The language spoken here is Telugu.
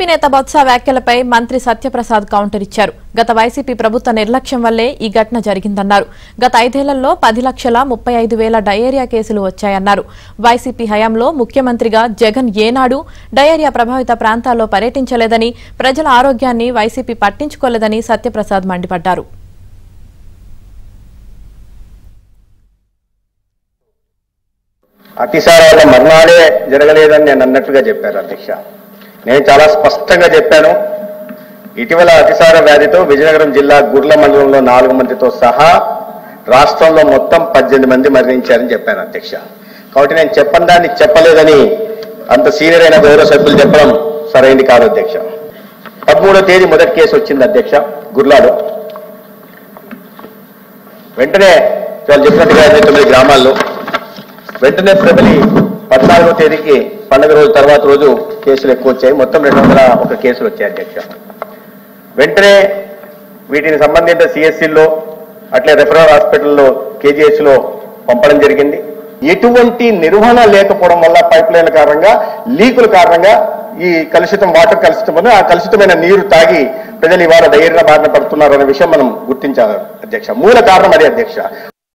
నేత బొత్స వ్యాఖ్యలపై మంత్రి సత్యప్రసాద్ కౌంటర్ ఇచ్చారు. గత వైసీపీ ప్రభుత్వ నిర్లక్ష్యం వల్లే ఈ ఘటన జరిగిందన్నారు. గత 5 ఏళ్లలో 10,35,000 డయేరియా కేసులు వచ్చాయన్నారు. వైసీపీ హయాంలో ముఖ్యమంత్రిగా జగన్ ఏనాడు డయేరియా ప్రభావిత ప్రాంతాల్లో పర్యటించలేదని, ప్రజల ఆరోగ్యాన్ని వైసీపీ పట్టించుకోలేదని సత్యప్రసాద్ మండిపడ్డారు. అతిసారాల మర్నాడే జరగలేదని నేను అన్నట్టుగా చెప్పారు అధ్యక్ష. నేను చాలా స్పష్టంగా చెప్పాను. ఇటీవల అతిసార వ్యాధితో విజయనగరం జిల్లా గుర్ల మండలంలో 4 మందితో సహా రాష్ట్రంలో మొత్తం 18 మంది మరణించారని చెప్పాను అధ్యక్ష. కాబట్టి నేను చెప్పని దాన్ని చెప్పలేదని అంత సీనియర్ అయిన గౌరవ సభ్యులు చెప్పడం సరైనది కాదు అధ్యక్ష. 13వ తేదీ మొదటి కేసు వచ్చింది అధ్యక్ష గుర్లాలో. వెంటనే వాళ్ళు చెప్పినట్టుగా 9 గ్రామాల్లో వెంటనే ప్రబలి 14వ తేదీకి పండుగ రోజు తర్వాత రోజు కేసులు ఎక్కువ వచ్చాయి. మొత్తం 201 కేసులు వచ్చాయి అధ్యక్ష. వెంటనే వీటిని సంబంధిత సిఎస్సిలో అట్లే రెఫరల్ హాస్పిటల్లో కేజీహెచ్లో పంపడం జరిగింది. ఎటువంటి నిర్వహణ లేకపోవడం వల్ల పైప్ లైన్ కారణంగా లీకుల కారణంగా ఈ కలుషితం వాటర్ కలుషితం వల్ల ఆ కలుషితమైన నీరు తాగి ప్రజలు ఇవాళ డయేరియా బారిన పడుతున్నారు అనే విషయం మనం గుర్తించాలి అధ్యక్ష. మూల కారణం అదే అధ్యక్ష.